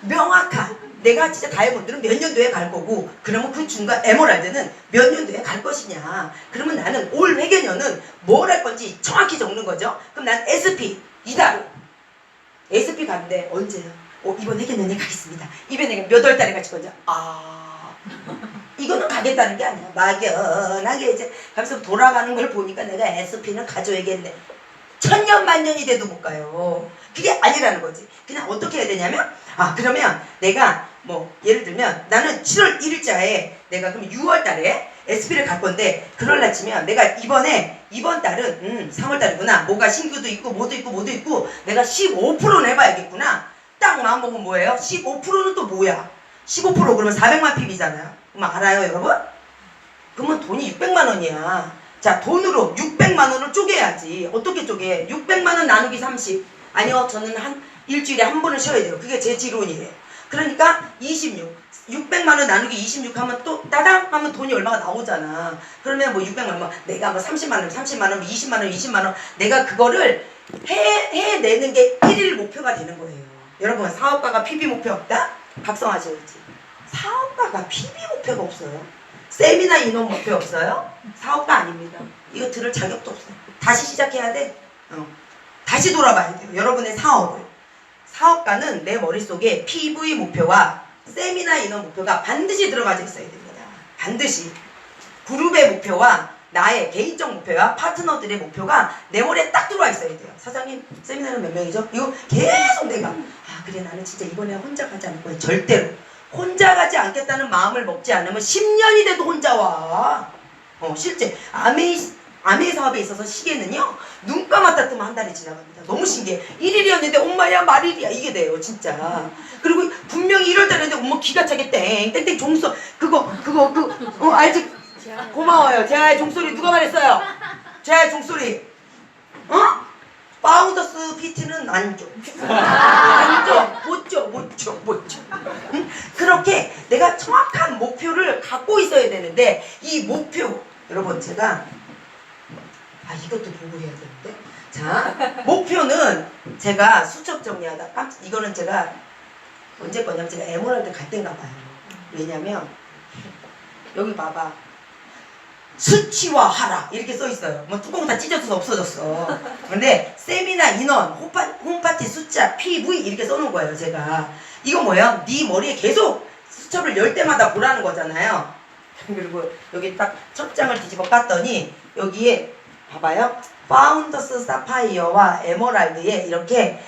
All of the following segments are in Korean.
명확한 내가 진짜 다이아몬드는 몇 년도에 갈 거고 그러면 그 중간 에메랄드는 몇 년도에 갈 것이냐. 그러면 나는 올 회계년은 뭘 할 건지 정확히 적는 거죠. 그럼 난 SP 이달 SP 가는데 언제요? 이번 회계년에 가겠습니다. 이번 회계년 몇 월 달에 가실 거죠? 이거는 가겠다는 게 아니야. 막연하게 이제 가면서 돌아가는 걸 보니까 내가 SP는 가져야겠네. 천년만년이 돼도 못 가요. 그게 아니라는 거지. 그냥 어떻게 해야 되냐면 그러면 내가 뭐 예를 들면 나는 7월 1일자에 내가 그럼 6월 달에 SP를 갈 건데 그럴라 치면 내가 이번 달은 3월 달이구나. 뭐가 신규도 있고 뭐도 있고 내가 15%는 해봐야겠구나. 딱 마음먹으면 뭐예요? 15%는 또 뭐야? 15% 그러면 400만 PB잖아요. 그럼 알아요 여러분? 그러면 돈이 600만 원이야. 자, 돈으로 600만 원을 쪼개야지. 어떻게 쪼개? 600만 원 나누기 30. 아니요, 저는 일주일에 한 번은 쉬어야 돼요. 그게 제 지론이에요. 그러니까 26. 600만 원 나누기 26 하면 또 따당 하면 돈이 얼마가 나오잖아. 그러면 뭐 600만 원, 내가 뭐 30만 원, 30만 원, 20만 원, 20만 원. 내가 그거를 해내는 게 1일 목표가 되는 거예요. 여러분, 사업가가 PB 목표 없다? 각성하셔야지. 사업가가 PB 목표가 없어요. 세미나 인원 목표 없어요? 사업가 아닙니다. 이거 들을 자격도 없어요. 다시 시작해야 돼. 다시 돌아봐야 돼요. 여러분의 사업을. 사업가는 내 머릿속에 PV 목표와 세미나 인원 목표가 반드시 들어가져 있어야 됩니다. 반드시. 그룹의 목표와 나의 개인적 목표와 파트너들의 목표가 내 머리에 딱 들어와 있어야 돼요. 사장님, 세미나는 몇 명이죠? 이거 계속 내가 그래 나는 진짜 이번에 혼자 가지 않을 거야. 절대로. 혼자 가지 않겠다는 마음을 먹지 않으면 10년이 돼도 혼자 와. 실제 아메이 사업에 있어서 시계는요. 눈 감았다 뜨면 한 달이 지나갑니다. 너무 신기해. 1일이었는데 엄마야 말일이야 이게 돼요 진짜. 그리고 분명히 1월달인데 엄마 기가 차게 땡땡 종소 그거 알지? 고마워요. 제아의 종소리 누가 말했어요? 제아의 종소리. 파운더스 PT는 안 줘. 못 줘. 응? 그렇게 내가 정확한 목표를 갖고 있어야 되는데 이 목표 여러분 제가 이것도 보고 해야 되는데 자 목표는 제가 수첩 정리하다 이거는 제가 언제 거냐면 제가 에메랄드 갈 땐가 봐요. 왜냐면 여기 봐봐. 수치화하라 이렇게 써있어요. 뭐 뚜껑 다 찢어져서 없어졌어. 근데 세미나 인원, 홈파티 숫자, PV 이렇게 써놓은 거예요. 제가 이거 뭐예요? 네 머리에 계속 수첩을 열 때마다 보라는 거잖아요. 그리고 여기 딱 첫 장을 뒤집어 깠더니 여기에 봐봐요. 파운더스 사파이어와 에메랄드에 이렇게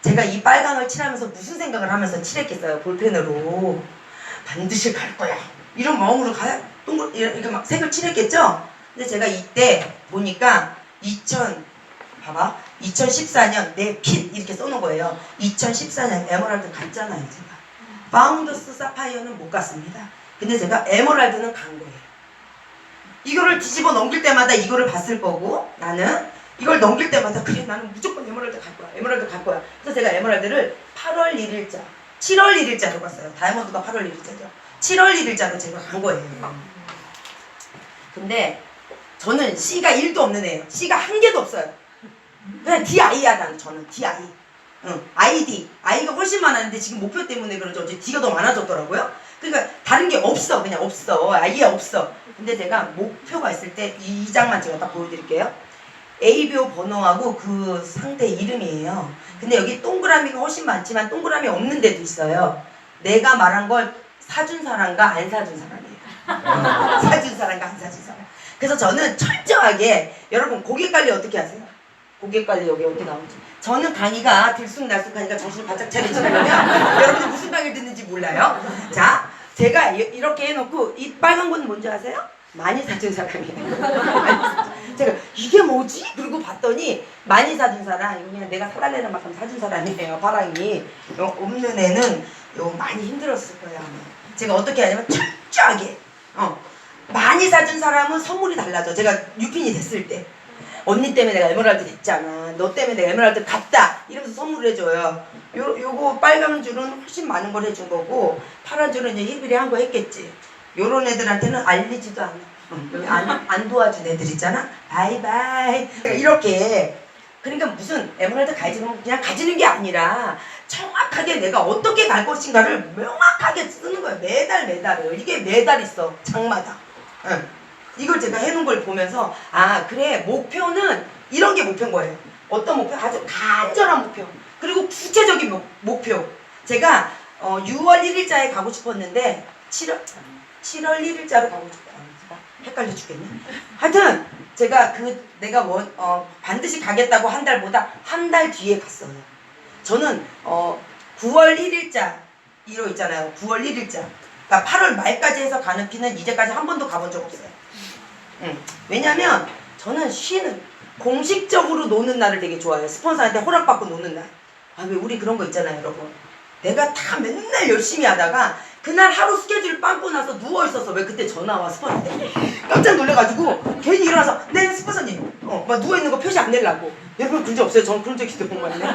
제가 이 빨강을 칠하면서 무슨 생각을 하면서 칠했겠어요. 볼펜으로 반드시 갈 거야 이런 마음으로 이렇게 막 색을 칠했겠죠? 근데 제가 이때 보니까 2014년 내 핏 이렇게 써놓은 거예요. 2014년 에메랄드 갔잖아요. 제가 파운더스 사파이어는 못 갔습니다. 근데 제가 에메랄드는 간 거예요. 이거를 뒤집어 넘길 때마다 이거를 봤을 거고 나는 이걸 넘길 때마다 그래 나는 무조건 에메랄드 갈 거야. 그래서 제가 에메랄드를 8월 1일자 7월 1일자로 갔어요. 다이아몬드가 8월 1일자죠. 7월 1일자로 제가 간 거예요. 근데 저는 C가 1도 없는 애예요. C가 한 개도 없어요. 그냥 DI야 저는 DI. I가 훨씬 많았는데 지금 목표 때문에 그런지 어제 D가 더 많아졌더라고요. 그러니까 다른 게 없어. 그냥 없어. 아예 없어. 근데 제가 목표가 있을 때 이 장만 제가 딱 보여드릴게요. ABO 번호하고 그 상대 이름이에요. 근데 여기 동그라미가 훨씬 많지만 동그라미 없는 데도 있어요. 내가 말한 걸 사준 사람과 안 사준 사람이에요. 사준 사람과 안 사준 사람. 그래서 저는 철저하게 여러분 고객 관리 어떻게 하세요? 고객 관리 여기 어떻게 나오지? 저는 강의가 들쑥날쑥하니까 정신을 바짝 차리지 않으면 여러분들 무슨 강의를 듣는지 몰라요. 자, 제가 이렇게 해놓고 이 빨간 건 뭔지 아세요? 많이 사준 사람이에요. 제가 이게 뭐지? 그러고 봤더니 많이 사준 사람 이거 그냥 내가 사달라는 만큼 사준 사람이에요. 파랑이 없는 애는 많이 힘들었을 거예요. 제가 어떻게 하냐면 철저하게 많이 사준 사람은 선물이 달라져. 제가 유핀이 됐을 때 언니 때문에 내가 에메랄드 됐잖아. 너 때문에 내가 에메랄드 갔다. 이러면서 선물을 해줘요. 요거 빨간 줄은 훨씬 많은 걸 해준 거고 파란 줄은 이제 힐비리 한 거 했겠지. 요런 애들한테는 알리지도 않아. 안 도와준 애들 있잖아. 바이바이. 이렇게 그러니까 무슨 에메랄드 가지는 그냥 가지는 게 아니라 정확하게 내가 어떻게 갈 것인가를 명확하게 쓰는 거예요. 매달을. 이게 매달 있어. 장마다. 응. 이걸 제가 해놓은 걸 보면서 아 그래 목표는 이런 게 목표인 거예요. 어떤 목표? 아주 간절한 목표. 그리고 구체적인 목표. 제가 6월 1일자에 가고 싶었는데 7월 1일자로 가고 싶다. 헷갈려 죽겠네. 하여튼 제가 내가 반드시 가겠다고 한 달보다 한 달 뒤에 갔어요. 저는 9월 1일자로 있잖아요. 9월 1일자. 그러니까 8월 말까지 해서 가는 피는 이제까지 한 번도 가본 적 없어요. 왜냐면 저는 공식적으로 노는 날을 되게 좋아해요. 스폰서한테 허락받고 노는 날. 아, 왜 우리 그런 거 있잖아요, 여러분. 내가 다 맨날 열심히 하다가 그날 하루 스케줄 빵꾸 나서 누워있었어. 왜 그때 전화와 스폰서한테 깜짝 놀래가지고 괜히 일어나서 네 스폰서님 막 누워있는 거 표시 안 내려고. 여러분 그런 적 없어요? 저는 그런 적이 너무 많네.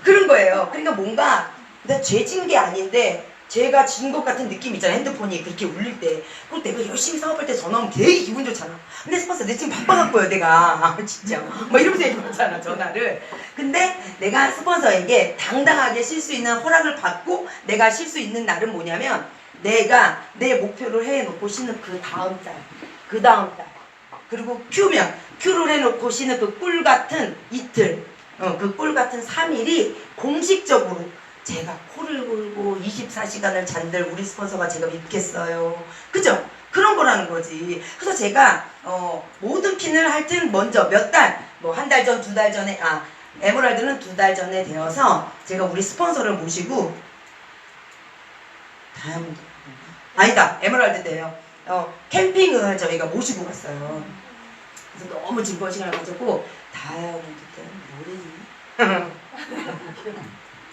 그런 거예요. 그러니까 뭔가 내가 죄 진 게 아닌데 제가 진 것 같은 느낌 있잖아요. 핸드폰이 그렇게 울릴 때. 그리고 내가 열심히 사업할 때 전화 오면 되게 기분 좋잖아. 근데 스폰서 내 지금 바빠갖고요 내가. 진짜 막 이러면서 얘기하잖아 전화를. 근데 내가 스폰서에게 당당하게 쉴 수 있는 허락을 받고 내가 쉴 수 있는 날은 뭐냐면 내가 내 목표를 해놓고 쉬는 그 다음 달 그리고 큐를 해놓고 쉬는 그 꿀 같은 이틀 그 꿀 같은 3일이 공식적으로 제가 코를 골고 24시간을 잔들 우리 스폰서가 제가 믿겠어요. 그죠? 그런 거라는 거지. 그래서 제가 모든 핀을 하여튼 먼저 몇 달, 뭐 한 달 전, 2달 전에 에메랄드는 2달 전에 되어서 제가 우리 스폰서를 모시고 다이아몬드 아니다 에메랄드 때요. 캠핑을 저희가 모시고 갔어요. 그래서 너무 즐거운 시간을 가졌고 다이아몬드 때는 뭐지?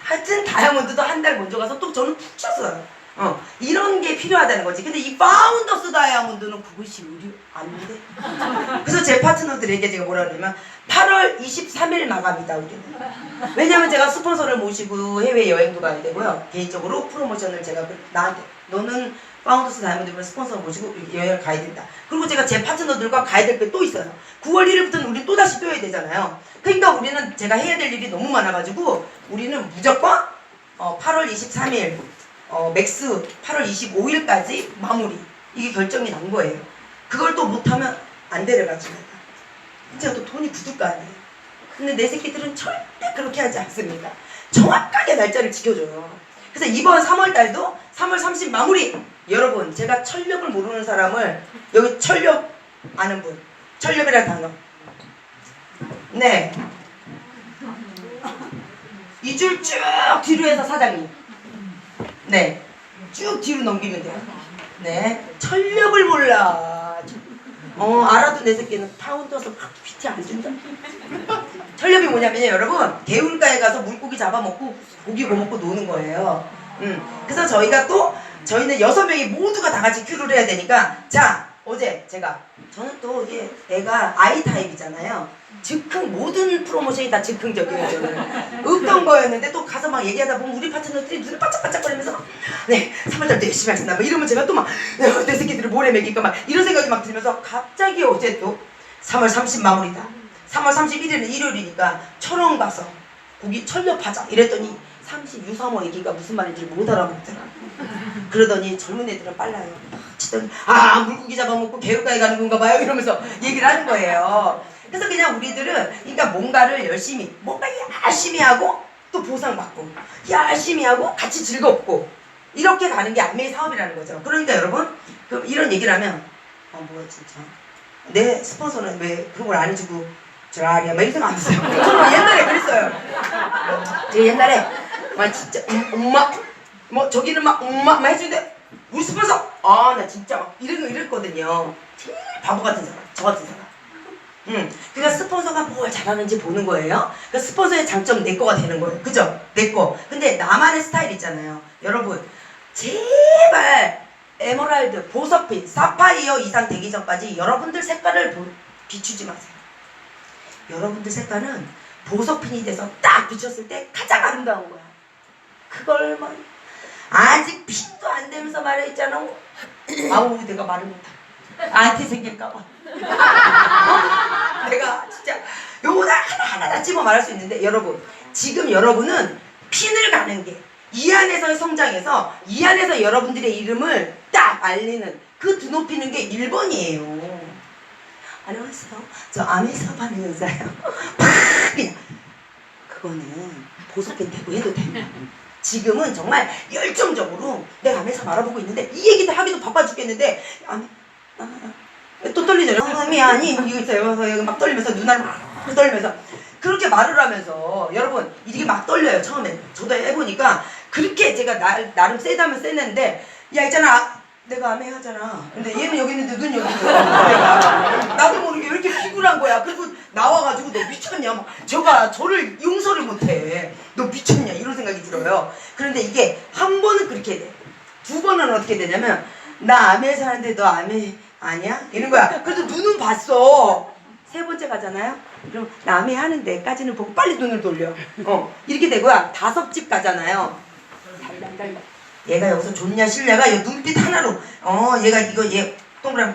하여튼 다이아몬드도 한 달 먼저 가서 또 저는 푹 쳤어요. 이런 게 필요하다는 거지. 근데 이 파운더스 다이아몬드는 그것이 안 돼. 그래서 제 파트너들에게 제가 뭐라 그러냐면 8월 23일 마감이다 우리는. 왜냐면 제가 스폰서를 모시고 해외 여행도 가야 되고요. 개인적으로 프로모션을 제가 나한테 너는 파운더스 다이아몬드를 스폰서 모시고 여행을 가야 된다. 그리고 제가 제 파트너들과 가야 될 게 또 있어요. 9월 1일부터는 우리 또다시 뛰어야 되잖아요. 그러니까 우리는 제가 해야 될 일이 너무 많아가지고 우리는 무조건 8월 23일 맥스 8월 25일까지 마무리. 이게 결정이 난 거예요. 그걸 또 못하면 안 데려가지 내가. 제가 또 돈이 굳을 거 아니에요. 근데 내 새끼들은 절대 그렇게 하지 않습니다. 정확하게 날짜를 지켜줘요. 그래서 이번 3월달도 3월 30 마무리. 여러분 제가 철렵을 모르는 사람을 여기 철렵 아는 분 철렵이라는 단어 네 이 줄 쭉 뒤로 해서 사장님 네 쭉 뒤로 넘기면 돼요. 네 철렵을 몰라. 알아도 내 새끼는 파운더서 PT 안 준다. 철렵이 뭐냐면요 여러분 개울가에 가서 물고기 잡아먹고 고기 구워먹고 노는 거예요. 그래서 저희는 6명이 모두가 다 같이 큐를 해야 되니까 자 어제 저는 또 이게 애가 I 타입이잖아요. 즉흥 모든 프로모션이 다 즉흥적이에요. 저는 없던 거였는데 또 가서 막 얘기하다 보면 우리 파트너들이 눈을 반짝반짝거리면서 네 3월달도 열심히 하신다 뭐 이러면 제가 또 막 내 새끼들을 모래 먹일까 막 이런 생각이 막 들면서 갑자기 어제 또 3월 30 마무리다. 3월 31일은 일요일이니까 철원 가서 고기 철렵하자 이랬더니 30, 3월 얘기가 무슨 말인지 못 알아먹더라. 그러더니 젊은 애들은 빨라요. 치더니 물고기 잡아먹고 개울가에 가는 건가 봐요 이러면서 얘기를 하는 거예요. 그래서 그냥 우리들은 그러니까 뭔가 열심히 하고 또 보상받고 열심히 하고 같이 즐겁고 이렇게 가는 게 안매의 사업이라는 거죠. 그러니까 여러분 이런 얘기를 하면 뭐야 진짜 내 스폰서는 왜 그런 걸 안 해주고 저라리야 막 이런 생각 안 했어요. 저는 옛날에 그랬어요. 제가 옛날에 막 진짜 엄마 뭐 저기는 막 엄마 막 해주는데 우리 스폰서 나 진짜 막 이랬거든요. 제일 바보 같은 사람 저 같은 사람. 그러니까 스폰서가 뭘 잘하는지 보는 거예요. 그러니까 스폰서의 장점 내 거가 되는 거예요. 그죠? 내 거. 근데 나만의 스타일 있잖아요. 여러분 제발 에메랄드, 보석빛, 사파이어 이상 되기 전까지 여러분들 색깔을 비추지 마세요. 여러분들 색깔은 보석핀이 돼서 딱 비쳤을 때 가장 아름다운 거야. 그걸 막 아직 핀도 안 되면서 말했잖아. 아우 내가 말을 못해. 안티 생길까봐. 내가 진짜 요거다 하나하나 다 집어 말할 수 있는데 여러분 지금 여러분은 핀을 가는 게 이 안에서의 성장에서 이 안에서 여러분들의 이름을 딱 알리는 그 드높이는 게 1번이에요. 안녕하세요. 저 아메사 반응사예요. 그냥 그거는 보석펜 대고 해도 됩니다. 지금은 정말 열정적으로 내가 아메사 말아보고 있는데 이 얘기도 하기도 바빠 죽겠는데 또 떨리잖아요. 아니 이거 있어요. 여기 막 떨리면서 눈알 막 떨리면서 그렇게 말을 하면서 여러분 이게 막 떨려요. 처음에 저도 해보니까 그렇게 제가 나름 세다면 셌는데 야 있잖아 내가 아메 하잖아. 근데 얘는 여기 있는데 눈 여기 있어. 나도 모르게 왜 이렇게 피곤한 거야. 그리고 나와가지고 너 미쳤냐? 막 저를 용서를 못해. 너 미쳤냐? 이런 생각이 들어요. 그런데 이게 한 번은 그렇게 돼. 두 번은 어떻게 되냐면 나 아메 사는데 너 아메 아니야? 이런 거야. 그래도 눈은 봤어. 세 번째 가잖아요. 그럼 나 아메 하는데까지는 보고 빨리 눈을 돌려. 이렇게 되고요. 다섯 집 가잖아요. 달달달. 얘가 여기서 좋냐 싫냐가 이 눈빛 하나로 얘가 얘 동그라미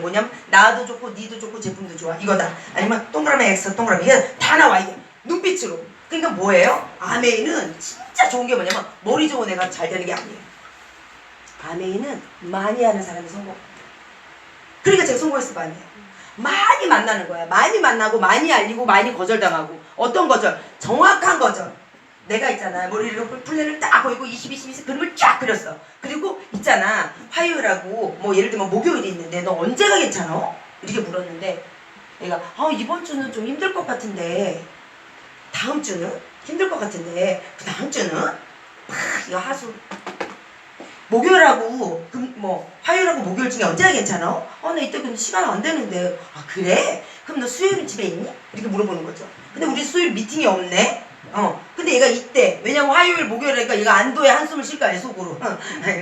뭐냐면 나도 좋고 니도 좋고 제품도 좋아 이거다. 아니면 동그라미 X 동그라미 이게 다 나와 이게 눈빛으로. 그러니까 뭐예요? 아메이는 진짜 좋은 게 뭐냐면 머리 좋은 애가 잘 되는 게 아니에요. 아메이는 많이 하는 사람이 성공. 그러니까 제가 성공했을 거 아니에요. 많이 만나는 거야. 많이 만나고 많이 알리고 많이 거절당하고. 어떤 거절? 정확한 거절. 내가 있잖아 머리를 플랜을 딱 보이고 20 그림을 쫙 그렸어. 그리고 있잖아 화요일하고 뭐 예를 들면 목요일이 있는데 너 언제가 괜찮아? 이렇게 물었는데 내가 이번 주는 좀 힘들 것 같은데 다음 주는 힘들 것 같은데 그 다음 주는 이거 하수 목요일하고 화요일하고 목요일 중에 언제가 괜찮아? 나 이때 근데 시간 안 되는데. 그래? 그럼 너 수요일은 집에 있니? 이렇게 물어보는 거죠. 근데 우리 수요일 미팅이 없네? 근데 얘가 이때 왜냐면 화요일 목요일이니까 얘가 안도의 한숨을 쉴 거 아니야 속으로.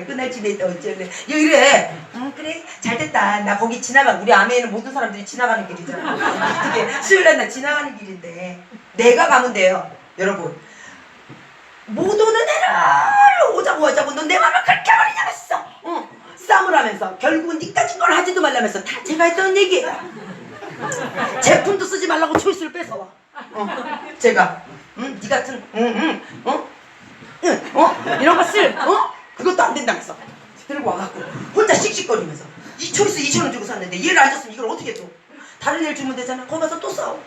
끝날 집에 있다 어쩌래 이래. 그래 잘됐다. 나 거기 우리 아메에는 모든 사람들이 지나가는 길이잖아. 어떻게 수요일날 나 지나가는 길인데 내가 가면 돼요. 여러분 못 오는 애를 오자고 넌 내 맘을 그렇게 버리냐면서 싸움을 하면서 결국은 니까진 걸 하지도 말라면서 다 제가 했던 얘기예요. 제품도 쓰지 말라고 초이스를 뺏어와. 제가 니 같은 이런 거 그것도 안 된다면서 들고 와갖고 혼자 씩씩거리면서 이 초이스 2,000원 주고 샀는데 얘를 안 줬으면 이걸 어떻게 줘? 다른 애를 주면 되잖아. 거기 가서 또 싸워.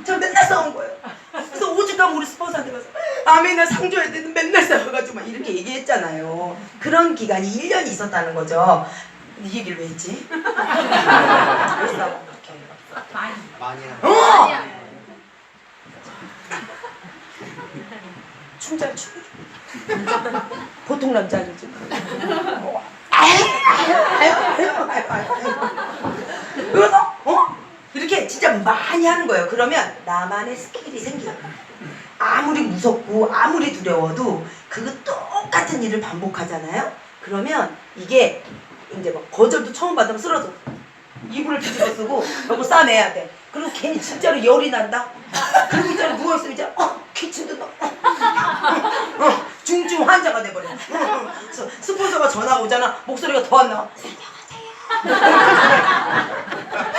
저 맨날 싸운 거예요. 그래서 오죽하면 우리 스폰서한테 가서 아메 나 상 줘야 되는 맨날 싸워가지고 막 이렇게 얘기했잖아요. 그런 기간이 1년이 있었다는 거죠. 이 얘기를 왜 했지? 왜 싸워? 많이 춤잘 추고 보통 남자 아니지. 그래서 이렇게 진짜 많이 하는 거예요. 그러면 나만의 스킬이 생겨요. 아무리 무섭고 아무리 두려워도 그 똑같은 일을 반복하잖아요. 그러면 이게 이제 막 거절도 처음 받으면 쓰러져. 이불을 뒤집어 쓰고 그리고 싸매야 돼. 그리고 괜히 진짜로 열이 난다. 그리고 있잖아 누워있으면 이제 기침도 중증 환자가 돼버려. 그래서 스폰서가 전화가 오잖아. 목소리가 더 안 나와.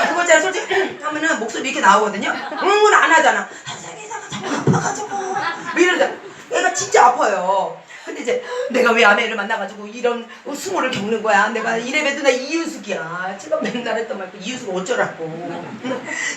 그거 있잖아 솔직히 하면은 목소리 이렇게 나오거든요. 응은 안 하잖아. 선생님이가 정말 아파가지고 뭐 이러자. 얘가 진짜 아파요. 근데 이제 내가 왜 아메를 만나가지고 이런 수모를 겪는 거야. 내가 이래봬도 나 이윤숙이야. 제가 맨날 했던 말 이윤숙 어쩌라고.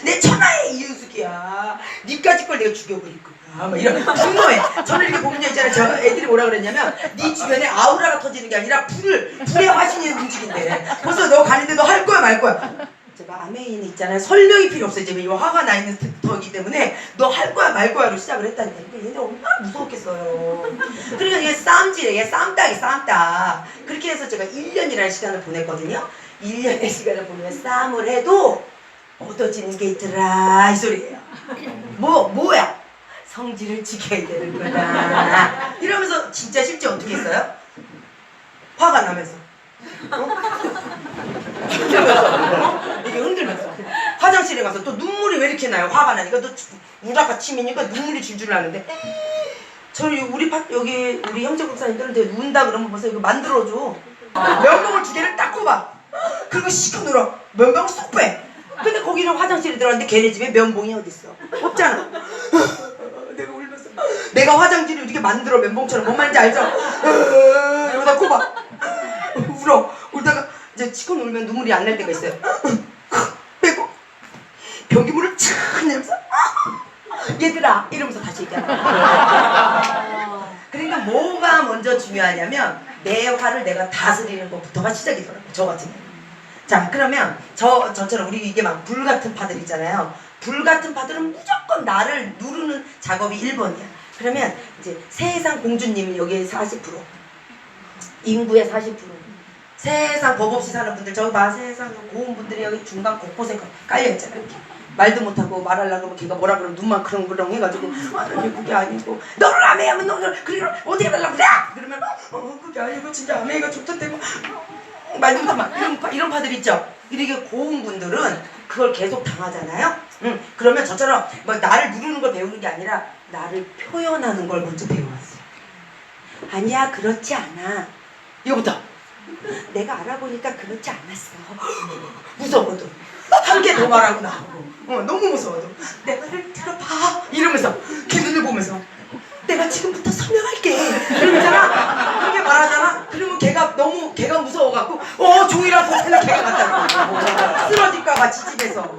내 천하의 이윤숙이야. 니까지 걸 내가 죽여버릴 거야. 막 이런 분노해. 저는 이렇게 보면 있잖아요. 저 애들이 뭐라 그랬냐면 네 주변에 아우라가 터지는 게 아니라 불의 화신이 움직인대. 벌써 너 가는데 너 할 거야 말 거야. 제가 아메인 있잖아요. 설명이 필요 없어요. 지금 화가 나 있는 터이기 때문에 너 할 거야 말 거야로 시작을 했다니까. 근데 얘네 얼마나 무서웠겠어요. 그러니까 이게 싸움질이에요. 싸움딱. 그렇게 해서 제가 1년이라는 시간을 보냈거든요. 1년의 시간을 보내면 싸움을 해도 얻어지는 게 있더라 이 소리예요. 뭐야? 성질을 지켜야 되는 거다. 이러면서 진짜 실제 어떻게 했어요? 화가 나면서. 이게 흔들면서 화장실에 가서 또 눈물이 왜 이렇게 나요? 화가 나니까 또 우라가 치미니까 눈물이 줄줄 나는데 저희 여기 우리 형제 목사님들은 운다 그러면 벌써 이거 만들어줘. 면봉을 2개를 딱 꼽아. 그리고 시커 눌어. 면봉을 쏙 빼. 근데 거기는 화장실에 들어갔는데 걔네 집에 면봉이 어딨어? 없잖아. 내가 울면서 내가 화장실을 이렇게 만들어 면봉처럼. 뭔 말인지 알죠? 이러다 코봐 울어. 울다가 이제 치고 울면 눈물이 안 날 때가 있어요. 빼고 변기물을 착 내면서 얘들아 이러면서 다시 얘기하는 거야. 그러니까 뭐가 먼저 중요하냐면 내 화를 내가 다스리는 것부터가 시작이더라고요. 저 같은 경우. 자, 그러면 저처럼 우리 이게 막 불같은 파들 있잖아요. 불같은 파들은 무조건 나를 누르는 작업이 1번이야. 그러면 이제 세상 공주님이 여기에 40%, 인구의 40%, 세상 법 없이 사는 분들, 저기 봐, 세상 고운 분들이 여기 중간 곳곳에 깔려있잖아요. 이렇게. 말도 못하고 말하려고 그러면 걔가 뭐라 그러면 눈만 그렁그렁 해가지고 아니 그게 아니고 너를 아메하면 너를 그리고 어떻게 해달라고 그래? 그러면 그게 아니고 진짜 아메가 좋던데 말도 못하면 이런 파들 있죠? 이렇게 고운 분들은 그걸 계속 당하잖아요? 그러면 저처럼 막 나를 누르는 걸 배우는 게 아니라 나를 표현하는 걸 먼저 배워왔어요. 아니야 그렇지 않아. 이거부터 내가 알아보니까 그렇지 않았어. 무서워도 한 개 더 말하고 나하고 너무 무서워도 내 말을 들어봐 이러면서 걔 눈을 보면서 내가 지금부터 설명할게 이러면서 한 개 말하잖아. 그러면 걔가 무서워갖고 종이랑 버튼을 걔가 갖다 쓰러질까봐 지집에서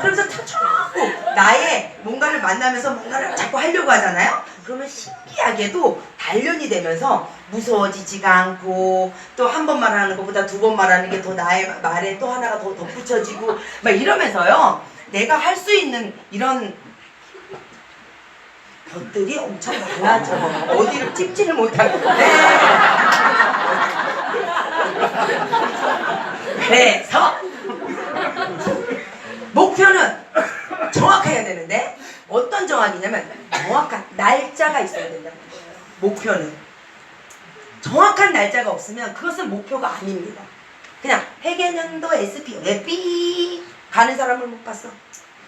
그러면서 자꾸 나의 뭔가를 만나면서 뭔가를 자꾸 하려고 하잖아요. 그러면 신기하게도 단련이 되면서 무서워지지가 않고 또 한 번 말하는 것보다 2번 말하는 게 더 나의 말에 또 하나가 더 덧붙여지고 막 이러면서요. 내가 할 수 있는 이런 것들이 엄청 많아져. 어디를 찝지를 못하겠네. 그래서 목표는 정확해야 되는데 어떤 정확이냐면 정확한 날짜가 있어야 된다는 거예요. 목표는 정확한 날짜가 없으면 그것은 목표가 아닙니다. 그냥 회계년도 SP 왜 삐 가는 사람을 못 봤어.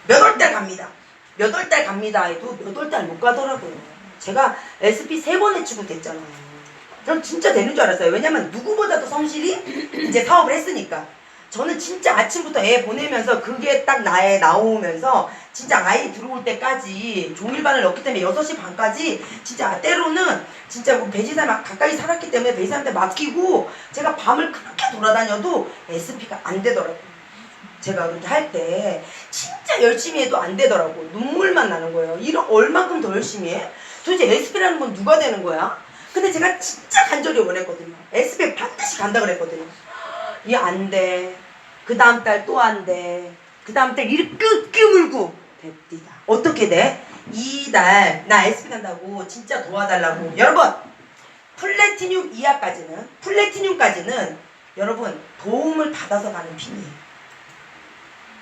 몇 월 달 갑니다. 몇 월 달 갑니다 해도 몇 월 달 못 가더라고요. 제가 SP 3번에 취급됐잖아요. 전 진짜 되는 줄 알았어요. 왜냐면 누구보다도 성실히 이제 사업을 했으니까. 저는 진짜 아침부터 애 보내면서 그게 딱 나오면서 진짜 아이 들어올 때까지 종일반을 넣기 때문에 6시 반까지 진짜 때로는 진짜 뭐 배지사 가까이 살았기 때문에 배지사한테 맡기고 제가 밤을 그렇게 돌아다녀도 SP가 안 되더라고요. 제가 그렇게 할 때 진짜 열심히 해도 안 되더라고. 눈물만 나는 거예요. 이런 얼만큼 더 열심히 해? 도대체 SP라는 건 누가 되는 거야? 근데 제가 진짜 간절히 원했거든요. SP에 반드시 간다 그랬거든요. 이게 안 돼. 그 다음 달 또 안 돼. 그 다음 달 이렇게 깨물고 됩니다. 어떻게 돼? 이달 나 SP 간다고 진짜 도와달라고. 여러분 플래티늄 이하까지는 플래티늄까지는 여러분 도움을 받아서 가는 핀이에요.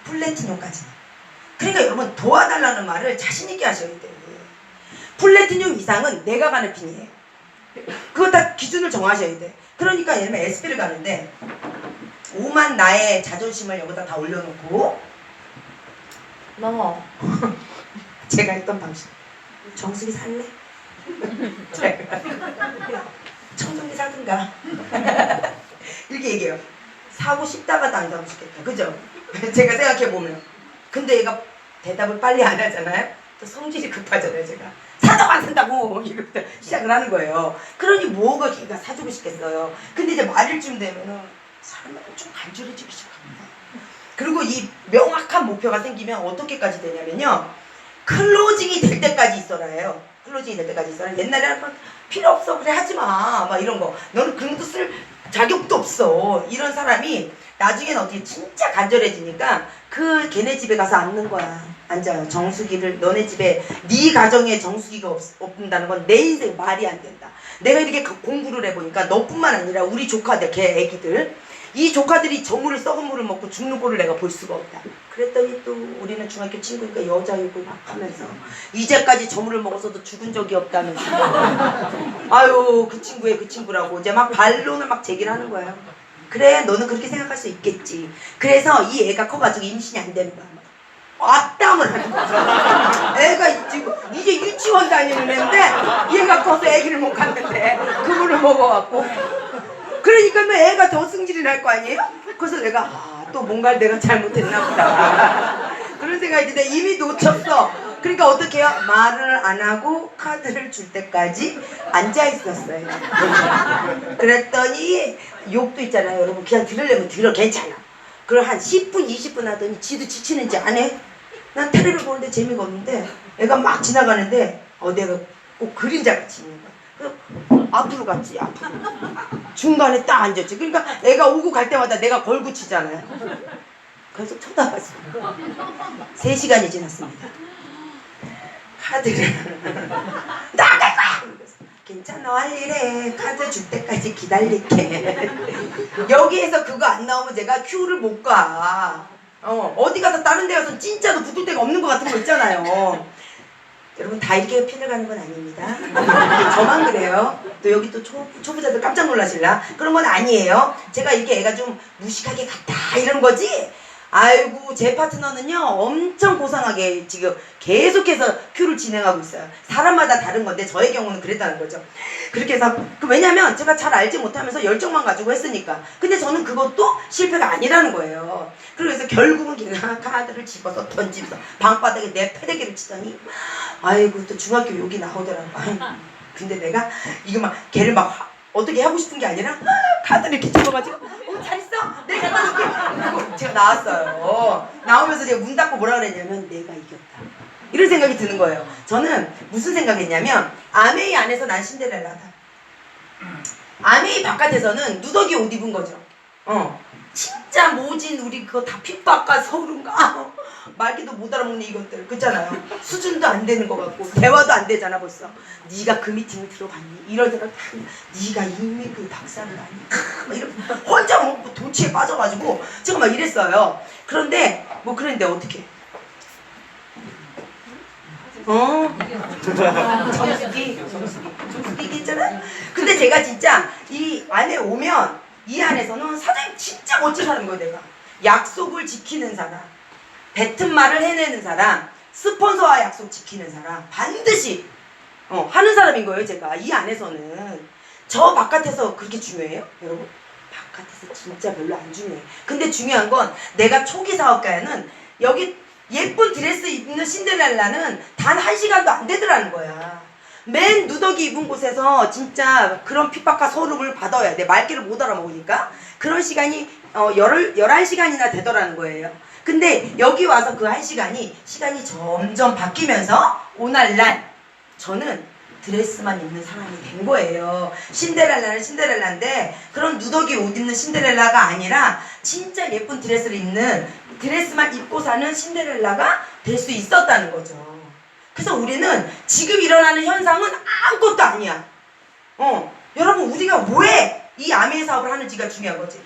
플래티늄까지는. 그러니까 여러분 도와달라는 말을 자신있게 하셔야 돼요. 플래티늄 이상은 내가 가는 핀이에요. 그거 다 기준을 정하셔야 돼. 그러니까 예를 들면 SP를 가는데 오만 나의 자존심을 여기다 다 올려놓고 너 제가 했던 방식 정수기 살래? 청정기 사든가 이렇게 얘기해요. 사고 싶다가도 안 사고 싶겠다. 그죠? 제가 생각해보면 근데 얘가 대답을 빨리 안 하잖아요. 또 성질이 급하잖아요. 제가 사자고 안 산다고 이렇게 시작을 하는 거예요. 그러니 뭐가 걔가 사주고 싶겠어요. 근데 이제 말일 쯤 되면은 사람들은 좀 간절해지기 시작합니다. 그리고 이 명확한 목표가 생기면 어떻게까지 되냐면요. 클로징이 될 때까지 있어라 해요. 클로징이 될 때까지 있어라. 옛날에는 필요 없어 그래 하지마 막 이런 거. 너는 그런 것도 쓸 자격도 없어. 이런 사람이 나중에는 어떻게 진짜 간절해지니까 그 걔네 집에 가서 앉는 거야. 앉아요. 정수기를 너네 집에 네 가정에 정수기가 없는다는 건 내 인생 말이 안 된다. 내가 이렇게 공부를 해보니까 너뿐만 아니라 우리 조카들 걔 애기들 이 조카들이 저물을 썩은 물을 먹고 죽는 꼴을 내가 볼 수가 없다. 그랬더니 또 우리는 중학교 친구니까 여자이고 막 하면서 이제까지 저물을 먹어서도 죽은 적이 없다면서 아유 그 친구의 그 친구라고 이제 막 반론을 막 제기를 하는 거예요. 그래 너는 그렇게 생각할 수 있겠지. 그래서 이 애가 커가지고 임신이 안 되는 거야. 악담을 하는 거죠. 애가 지금 이제 유치원 다니는 애인데 얘가 커서 애기를 못 갖는데 그물을 먹어갖고 그러니까 뭐 애가 더 승질이 날 거 아니에요? 그래서 내가 또 뭔가 내가 잘못했나 보다. 그런 생각이 드는데 이미 놓쳤어. 그러니까 어떻게 해요? 말을 안 하고 카드를 줄 때까지 앉아 있었어요. 그랬더니 욕도 있잖아요. 여러분 그냥 들으려면 들어 괜찮아. 그걸 한 10분 20분 하더니 지도 지치는지 안 해? 난 테레비 보는데 재미가 없는데 애가 막 지나가는데 내가 꼭 그림자같이 있는 거야. 그래서 앞으로 갔지 앞으로. 중간에 딱 앉았지. 그러니까 애가 오고 갈 때마다 내가 걸고 치잖아요. 그래서 쳐다봤어. 3시간이 지났습니다. 카드를 나가자! 괜찮아 할 일해. 카드 줄 때까지 기다릴게. 여기에서 그거 안 나오면 제가 큐를 못 가. 어디 가서 다른 데 가서 진짜로 붙을 데가 없는 것 같은 거 있잖아요. 여러분 다 이렇게 피를 가는 건 아닙니다. 저만 그래요. 또 여기 또 초보자들 깜짝 놀라실라? 그런 건 아니에요. 제가 이렇게 애가 좀 무식하게 갔다 이런 거지. 아이고 제 파트너는요 엄청 고상하게 지금 계속해서 큐를 진행하고 있어요. 사람마다 다른 건데 저의 경우는 그랬다는 거죠. 그렇게 해서 왜냐면 제가 잘 알지 못하면서 열정만 가지고 했으니까. 근데 저는 그것도 실패가 아니라는 거예요. 그래서 결국은 걔가 카드를 집어서 던지면서 방바닥에 내 패대기를 치더니 아이고 또 중학교 욕이 나오더라고. 근데 내가 이거 막 걔를 막 어떻게 하고 싶은 게 아니라 카드를 이렇게 집어가지고 잘 있어? 내가 갖다 줄게. 그리고 제가 나왔어요. 나오면서 제가 문 닫고 뭐라 그랬냐면 내가 이겼다. 이런 생각이 드는 거예요. 저는 무슨 생각했냐면 아메이 안에서 난 신데렐라다. 아메이 바깥에서는 누더기 옷 입은 거죠. 진짜 모진 우리 그거 다 핍박과 서울인가 말기도 못 알아먹는 이것들 그렇잖아요. 수준도 안 되는 것 같고 대화도 안 되잖아 벌써. 네가 그 미팅을 들어봤니? 이런 생각 다 네가 이미 그 박사를 아니 막 이런 혼자 뭐 도치에 빠져가지고 제가 막 이랬어요. 그런데 뭐 그랬는데 어떻게 정수기 있잖아. 근데 제가 진짜 이 안에 오면 이 안에서는 사장님 진짜 멋진 사람인 거예요. 내가 약속을 지키는 사람, 뱉은 말을 해내는 사람, 스폰서와 약속 지키는 사람 반드시 하는 사람인 거예요. 제가 이 안에서는. 저 바깥에서 그렇게 중요해요? 여러분 바깥에서 진짜 별로 안 중요해. 근데 중요한 건 내가 초기 사업가에는 여기 예쁜 드레스 입는 신데렐라는 단 1시간도 안 되더라는 거야. 맨 누더기 입은 곳에서 진짜 그런 핍박과 소름을 받아야 돼. 말귀를 못 알아먹으니까. 그런 시간이 11시간이나 되더라는 거예요. 근데 여기 와서 그 1시간이 시간이 점점 바뀌면서 오늘날 저는 드레스만 입는 사람이 된 거예요. 신데렐라는 신데렐라인데 그런 누더기 옷 입는 신데렐라가 아니라 진짜 예쁜 드레스를 입는 드레스만 입고 사는 신데렐라가 될 수 있었다는 거죠. 그래서 우리는 지금 일어나는 현상은 아무것도 아니야. 여러분 우리가 왜 이 아메이 사업을 하는지가 중요한 거지.